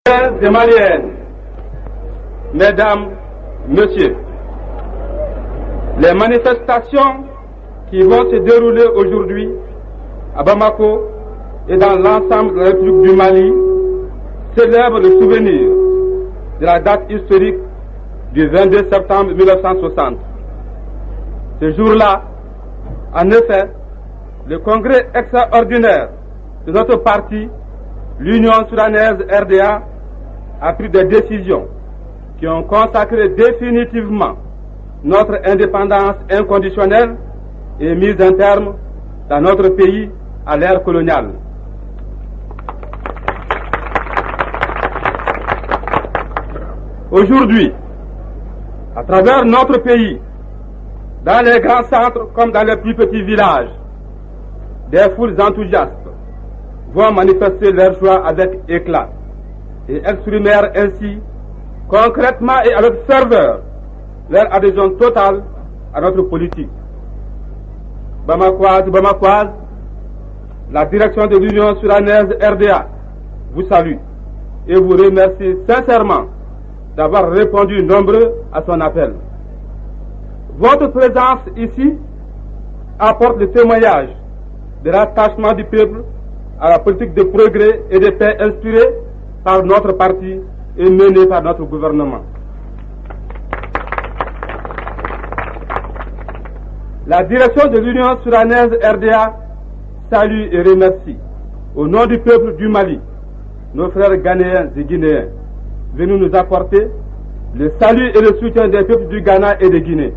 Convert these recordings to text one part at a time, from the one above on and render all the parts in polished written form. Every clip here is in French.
Maliens et Maliennes, Mesdames, Messieurs, les manifestations qui vont se dérouler aujourd'hui à Bamako et dans l'ensemble de la République du Mali célèbrent le souvenir de la date historique du 22 septembre 1960. Ce jour-là, en effet, le congrès extraordinaire de notre parti, l'Union soudanaise RDA, a pris des décisions qui ont consacré définitivement notre indépendance inconditionnelle et mise un terme dans notre pays à l'ère coloniale. Aujourd'hui, à travers notre pays, dans les grands centres comme dans les plus petits villages, des foules enthousiastes vont manifester leur joie avec éclat et exprimèrent ainsi concrètement et avec ferveur leur adhésion totale à notre politique. Bamakoise, la direction de l'Union soudanaise RDA vous salue et vous remercie sincèrement d'avoir répondu nombreux à son appel. Votre présence ici apporte le témoignage de l'attachement du peuple à la politique de progrès et de paix inspirée par notre parti et menée par notre gouvernement. La direction de l'Union soudanaise RDA salue et remercie, au nom du peuple du Mali, nos frères ghanéens et guinéens, venus nous apporter le salut et le soutien des peuples du Ghana et de Guinée.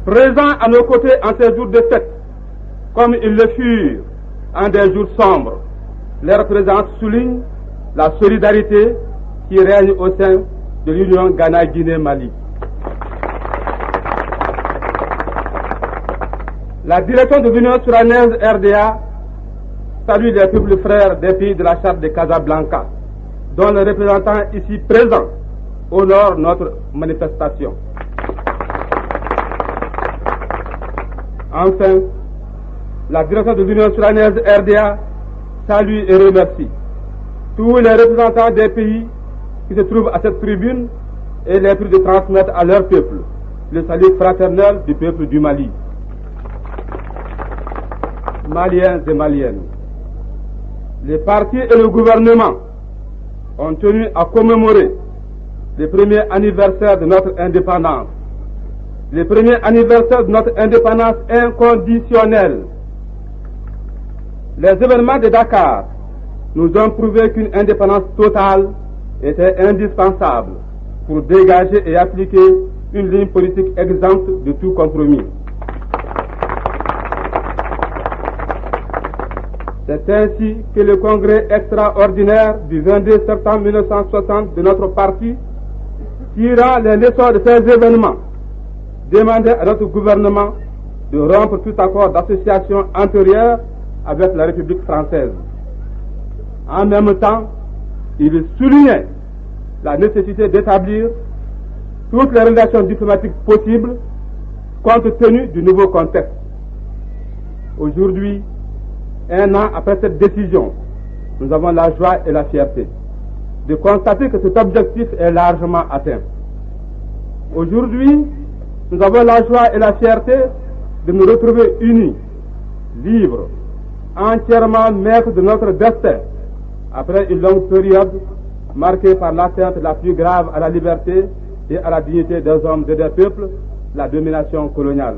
Présents à nos côtés en ces jours de fête, comme ils le furent en des jours sombres, leur présence souligne la solidarité qui règne au sein de l'Union Ghana-Guinée-Mali. La direction de l'Union soudanaise RDA salue les peuples frères des pays de la charte de Casablanca, dont les représentants ici présents honorent notre manifestation. Enfin, la direction de l'Union soudanaise RDA salue et remercie tous les représentants des pays qui se trouvent à cette tribune et les prie de transmettre à leur peuple le salut fraternel du peuple du Mali. Maliens et Maliennes, les partis et le gouvernement ont tenu à commémorer le premier anniversaire de notre indépendance, le premier anniversaire de notre indépendance inconditionnelle. Les événements de Dakar nous ont prouvé qu'une indépendance totale était indispensable pour dégager et appliquer une ligne politique exempte de tout compromis. C'est ainsi que le congrès extraordinaire du 22 septembre 1960 de notre parti, tirant les leçons de ces événements, demandait à notre gouvernement de rompre tout accord d'association antérieur avec la République française. En même temps, il soulignait la nécessité d'établir toutes les relations diplomatiques possibles compte tenu du nouveau contexte. Aujourd'hui, un an après cette décision, nous avons la joie et la fierté de constater que cet objectif est largement atteint. Aujourd'hui, nous avons la joie et la fierté de nous retrouver unis, libres, entièrement maîtres de notre destin, après une longue période marquée par l'atteinte la plus grave à la liberté et à la dignité des hommes et des peuples, la domination coloniale.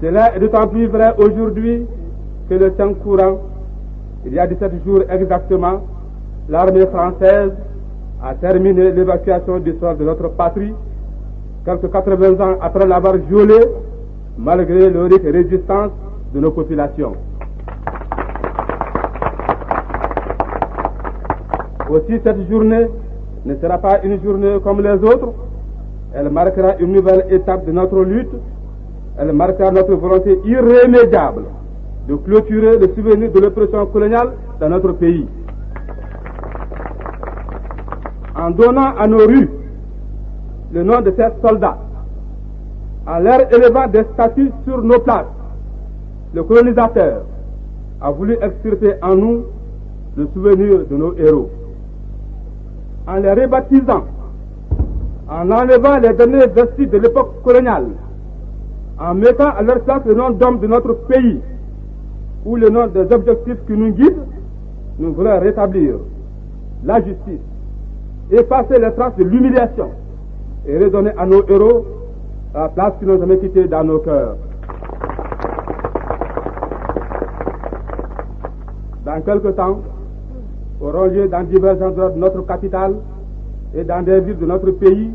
Cela est d'autant plus vrai aujourd'hui que le 5 courant, il y a 17 jours exactement, l'armée française a terminé l'évacuation du sol de notre patrie, quelques 80 ans après l'avoir violée, malgré l'héroïque résistance de nos populations. Aussi, cette journée ne sera pas une journée comme les autres. Elle marquera une nouvelle étape de notre lutte. Elle marquera notre volonté irrémédiable de clôturer le souvenir de l'oppression coloniale dans notre pays. En donnant à nos rues le nom de ces soldats, en leur élevant des statues sur nos places, le colonisateur, a voulu extirper en nous le souvenir de nos héros. En les rebaptisant, en enlevant les derniers vestiges de l'époque coloniale, en mettant à leur place le nom d'hommes de notre pays ou le nom des objectifs qui nous guident, nous voulons rétablir la justice, effacer les traces de l'humiliation et redonner à nos héros la place qu'ils n'ont jamais quittée dans nos cœurs. Dans quelque temps, auront lieu dans divers endroits de notre capitale et dans des villes de notre pays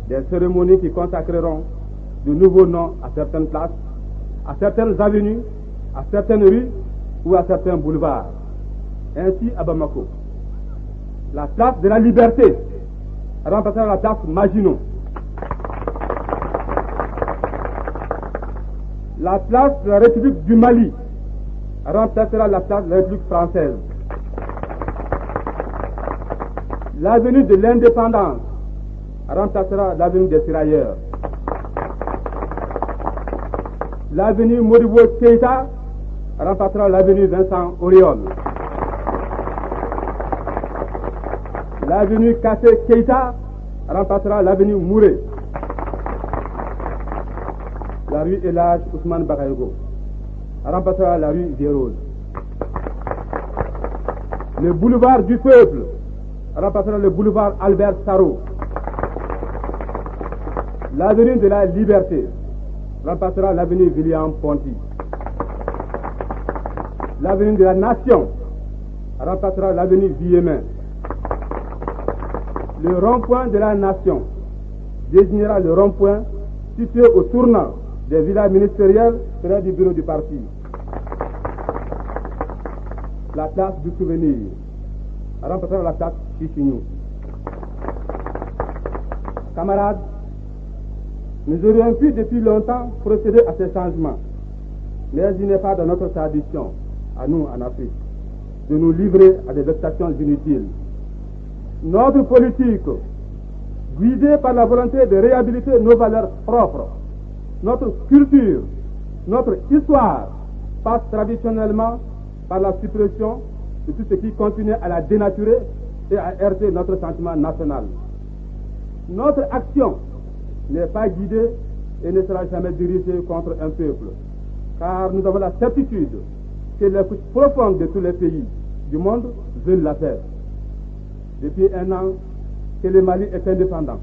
des cérémonies qui consacreront de nouveaux noms à certaines places, à certaines avenues, à certaines rues ou à certains boulevards. Ainsi à Bamako, la place de la liberté remplacera la place Maginot. La place de la République du Mali remplacera la place de la République française. L'avenue de l'indépendance remplacera l'avenue des tirailleurs. L'avenue Modibo Keïta remplacera l'avenue Vincent Auriol. L'avenue Kassé Keïta remplacera l'avenue Mouré. La rue Elhadj Ousmane Bakayogo remplacera la rue Vérose. Le boulevard du Peuple remplacera le boulevard Albert Sarraut. L'avenue de la Liberté remplacera l'avenue William Ponty. L'avenue de la Nation remplacera l'avenue Villemin. Le rond-point de la Nation désignera le rond-point situé au tournant des villas ministérielles près du bureau du parti. La place du souvenir remplacera la place Chichignou. Camarades, nous aurions pu depuis longtemps procéder à ces changements, mais il n'est pas dans notre tradition, à nous en Afrique, de nous livrer à des vexations inutiles. Notre politique, guidée par la volonté de réhabiliter nos valeurs propres, notre culture, notre histoire, passe traditionnellement par la suppression de tout ce qui continue à la dénaturer et à heurter notre sentiment national. Notre action n'est pas guidée et ne sera jamais dirigée contre un peuple, car nous avons la certitude que les couches profondes de tous les pays du monde veulent la paix. Depuis un an que le Mali est indépendant,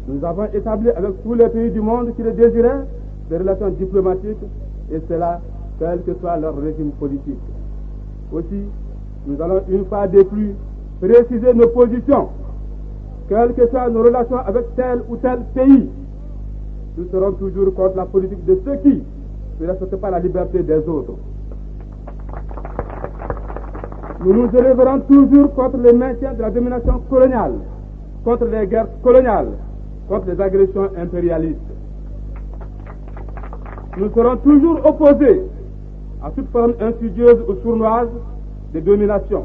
nous avons établi avec tous les pays du monde qui le désiraient des relations diplomatiques, et cela quel que soit leur régime politique. Aussi, nous allons une fois de plus préciser nos positions, quelles que soient nos relations avec tel ou tel pays. Nous serons toujours contre la politique de ceux qui ne respectent pas la liberté des autres. Nous nous élèverons toujours contre le maintien de la domination coloniale, contre les guerres coloniales, contre les agressions impérialistes. Nous serons toujours opposés à toute forme insidieuse ou sournoise de domination,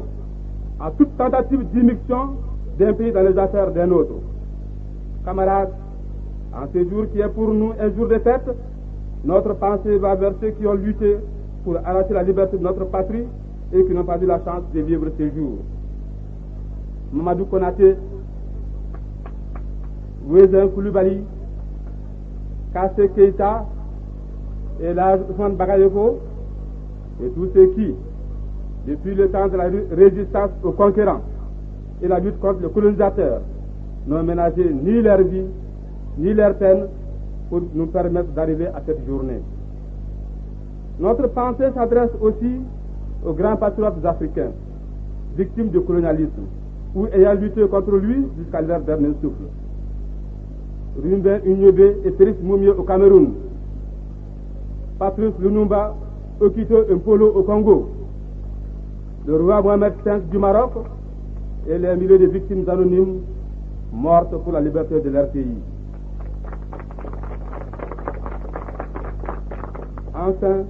à toute tentative d'immixtion d'un pays dans les affaires d'un autre. Camarades, en ce jour qui est pour nous un jour de fête, notre pensée va vers ceux qui ont lutté pour arracher la liberté de notre patrie et qui n'ont pas eu la chance de vivre ces jours. Mamadou Konaté, Ouézin Koulibaly, Kassé Keïta, Elhadj Ousmane Bakayogo et tous ceux qui, depuis le temps de la résistance aux conquérants et la lutte contre le colonisateur, n'ont ménagé ni leur vie, ni leur peine pour nous permettre d'arriver à cette journée. Notre pensée s'adresse aussi aux grands patriotes africains, victimes du colonialisme, ou ayant lutté contre lui jusqu'à leur dernier souffle. Rumbin Unyebe et Félix Moumié au Cameroun, Patrice Lumumba, Okito Mpolo au Congo, le roi Mohamed V du Maroc et les milliers de victimes anonymes mortes pour la liberté de leur pays. Enfin,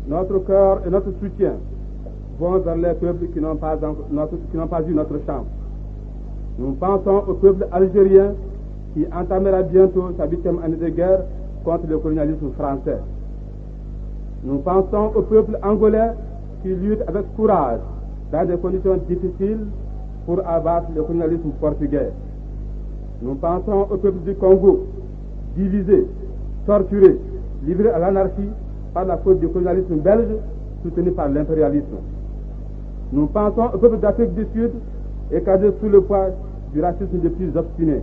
notre cœur et notre soutien vont vers les peuples qui n'ont pas eu notre chance. Nous pensons au peuple algérien qui entamera bientôt sa 8e année de guerre contre le colonialisme français. Nous pensons au peuple angolais qui luttent avec courage dans des conditions difficiles pour abattre le colonialisme portugais. Nous pensons au peuple du Congo, divisé, torturé, livré à l'anarchie par la faute du colonialisme belge soutenu par l'impérialisme. Nous pensons au peuple d'Afrique du Sud, écrasé sous le poids du racisme le plus obstiné.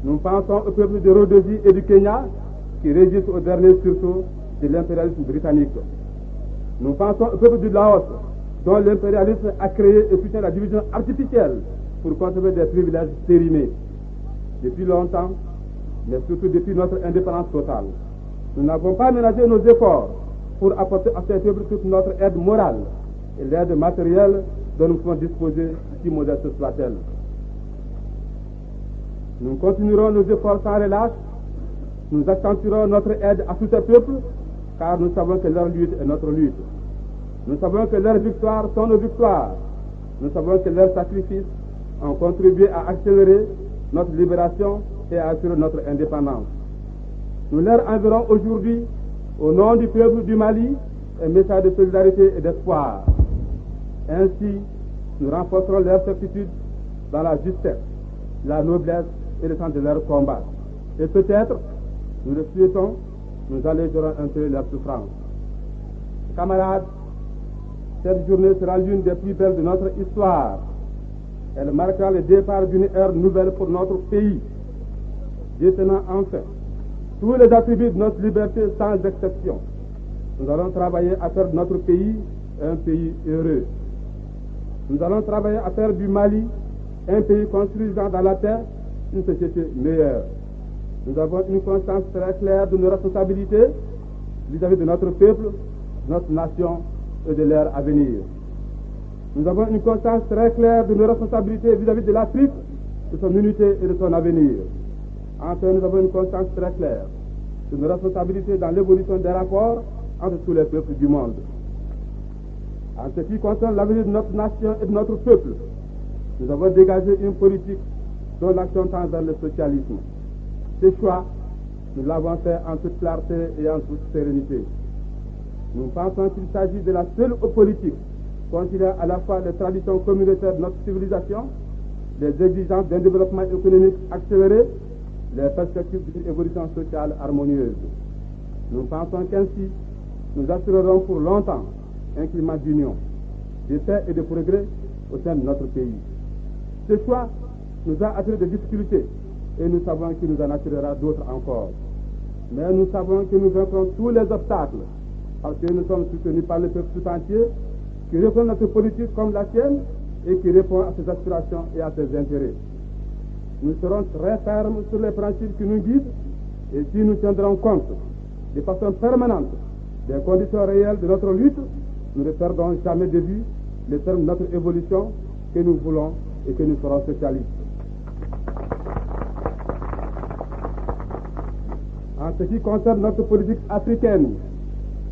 Nous pensons au peuple de Rhodésie et du Kenya, qui résistent au dernier sursaut de l'impérialisme britannique. Nous pensons au peuple du Laos, dont l'impérialisme a créé et soutient la division artificielle pour conserver des privilèges périmés. Depuis longtemps, mais surtout depuis notre indépendance totale, nous n'avons pas ménagé nos efforts pour apporter à ces peuples toute notre aide morale et l'aide matérielle dont nous pouvons disposer, si modeste soit-elle. Nous continuerons nos efforts sans relâche. Nous accentuerons notre aide à tous ces peuples, car nous savons que leur lutte est notre lutte. Nous savons que leurs victoires sont nos victoires. Nous savons que leurs sacrifices ont contribué à accélérer notre libération et à assurer notre indépendance. Nous leur enverrons aujourd'hui, au nom du peuple du Mali, un message de solidarité et d'espoir. Ainsi, nous renforcerons leur certitude dans la justesse, la noblesse et le sens de leur combat. Et peut-être, nous le souhaitons, nous allégerons un peu leur souffrance. Camarades, cette journée sera l'une des plus belles de notre histoire. Elle marquera le départ d'une ère nouvelle pour notre pays, détenant enfin tous les attributs de notre liberté sans exception. Nous allons travailler à faire de notre pays un pays heureux. Nous allons travailler à faire du Mali un pays construisant dans la paix une société meilleure. Nous avons une conscience très claire de nos responsabilités vis-à-vis de notre peuple, de notre nation et de leur avenir. Nous avons une conscience très claire de nos responsabilités vis-à-vis de l'Afrique, de son unité et de son avenir. Enfin, nous avons une conscience très claire de nos responsabilités dans l'évolution des rapports entre tous les peuples du monde. En ce qui concerne l'avenir de notre nation et de notre peuple, nous avons dégagé une politique dont l'action tend vers le socialisme. Ce choix, nous l'avons fait en toute clarté et en toute sérénité. Nous pensons qu'il s'agit de la seule politique conciliant à la fois les traditions communautaires de notre civilisation, les exigences d'un développement économique accéléré, les perspectives d'une évolution sociale harmonieuse. Nous pensons qu'ainsi, nous assurerons pour longtemps un climat d'union, de paix et de progrès au sein de notre pays. Ce choix nous a attiré des difficultés et nous savons qu'il nous en attirera d'autres encore. Mais nous savons que nous vaincrons tous les obstacles parce que nous sommes soutenus par le peuple tout entier qui reconnaît notre politique comme la sienne et qui répond à ses aspirations et à ses intérêts. Nous serons très fermes sur les principes qui nous guident et si nous tiendrons compte de façon permanente des conditions réelles de notre lutte, nous ne perdons jamais de vue les termes de notre évolution que nous voulons et que nous serons socialistes. En ce qui concerne notre politique africaine,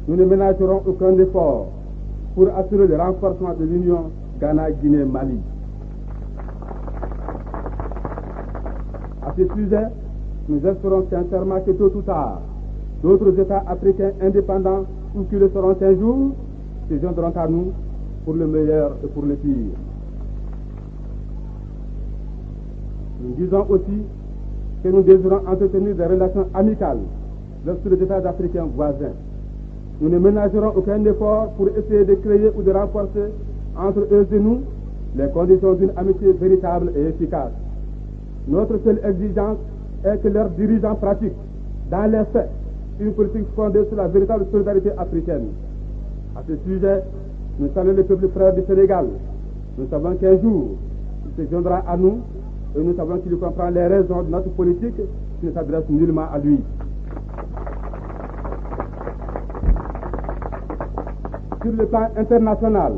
nous ne ménagerons aucun effort pour assurer le renforcement de l'union Ghana-Guinée-Mali. À ce sujet, nous espérons sincèrement que tôt ou tard, d'autres États africains indépendants ou qui le seront un jour se joindront à nous pour le meilleur et pour le pire. Nous disons aussi que nous désirons entretenir des relations amicales avec tous les États africains voisins. Nous ne ménagerons aucun effort pour essayer de créer ou de renforcer entre eux et nous les conditions d'une amitié véritable et efficace. Notre seule exigence est que leurs dirigeants pratiquent, dans les faits, une politique fondée sur la véritable solidarité africaine. À ce sujet, nous saluons le peuple frère du Sénégal. Nous savons qu'un jour, il se joindra à nous et nous savons qu'il comprend les raisons de notre politique qui ne s'adresse nullement à lui. Sur le plan international,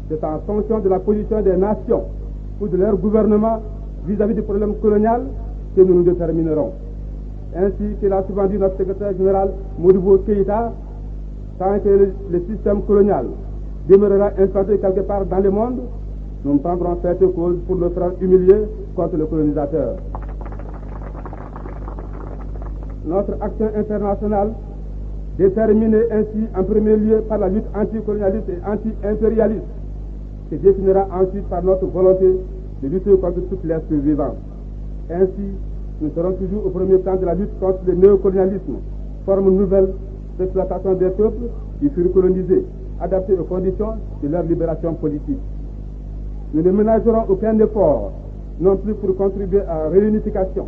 c'est en fonction de la position des nations ou de leur gouvernement vis-à-vis du problème colonial que nous nous déterminerons. Ainsi que l'a souvent dit notre secrétaire général Modibo Keïta, tant que le système colonial demeurera implanté quelque part dans le monde, nous ne prendrons fait cause pour le faire humilier contre le colonisateur. Notre action internationale déterminée ainsi en premier lieu par la lutte anticolonialiste et anti-impérialiste, se définira ensuite par notre volonté de lutter contre toute l'espèce vivante. Ainsi, nous serons toujours au premier plan de la lutte contre le néocolonialisme, forme nouvelle d'exploitation des peuples qui furent colonisés, adaptés aux conditions de leur libération politique. Nous ne ménagerons aucun effort non plus pour contribuer à la réunification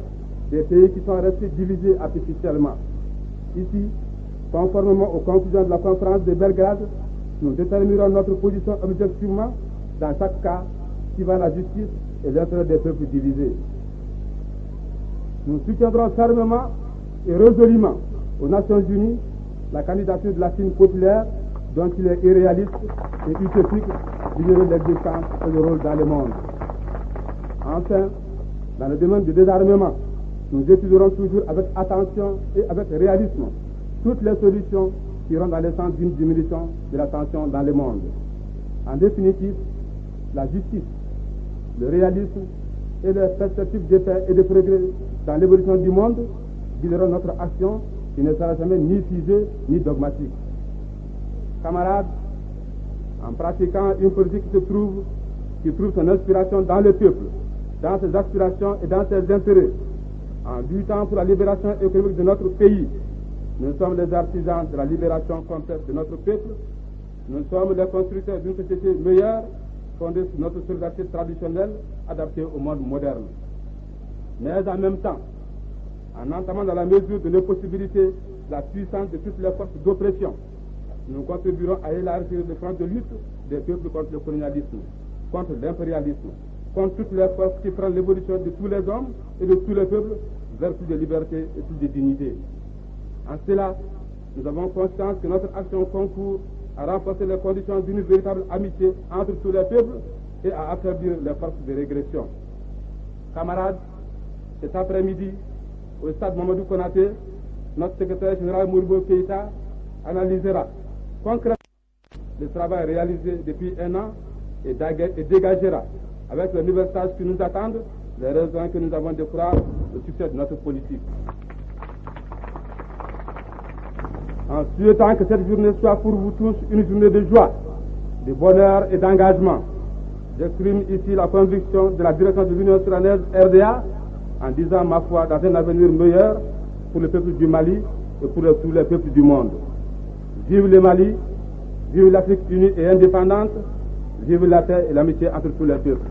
des pays qui sont restés divisés artificiellement. Ici, conformément aux conclusions de la conférence de Belgrade, nous déterminerons notre position objectivement dans chaque cas suivant la justice et l'intérêt des peuples divisés. Nous soutiendrons fermement et résolument aux Nations Unies la candidature de la Chine populaire dont il est irréaliste et utopique d'ignorer l'existence et le rôle dans le monde. Enfin, dans le domaine du désarmement, nous étudierons toujours avec attention et avec réalisme toutes les solutions qui iront dans le sens d'une diminution de la tension dans le monde. En définitive, la justice, le réalisme et les perspectives de paix et de progrès dans l'évolution du monde guideront notre action qui ne sera jamais ni figée ni dogmatique. Camarades, en pratiquant une politique qui trouve son inspiration dans le peuple, dans ses aspirations et dans ses intérêts, en luttant pour la libération économique de notre pays, nous sommes les artisans de la libération complète de notre peuple. Nous sommes les constructeurs d'une société meilleure, fondée sur notre solidarité traditionnelle, adaptée au monde moderne. Mais en même temps, en entamant dans la mesure de nos possibilités la puissance de toutes les forces d'oppression, nous contribuerons à élargir le front de lutte des peuples contre le colonialisme, contre l'impérialisme, contre toutes les forces qui prennent l'évolution de tous les hommes et de tous les peuples vers plus de liberté et plus de dignité. En cela, nous avons conscience que notre action concourt à renforcer les conditions d'une véritable amitié entre tous les peuples et à affaiblir les forces de régression. Camarades, cet après-midi, au stade Mamadou Konaté, notre secrétaire général Mouribo Keïta analysera concrètement le travail réalisé depuis un an et dégagera, avec les nouvelles tâches qui nous attendent, les raisons que nous avons de croire le succès de notre politique. En souhaitant que cette journée soit pour vous tous une journée de joie, de bonheur et d'engagement, j'exprime ici la conviction de la direction de l'Union soudanaise RDA en disant ma foi dans un avenir meilleur pour le peuple du Mali et pour tous les peuples du monde. Vive le Mali, vive l'Afrique unie et indépendante, vive la paix et l'amitié entre tous les peuples.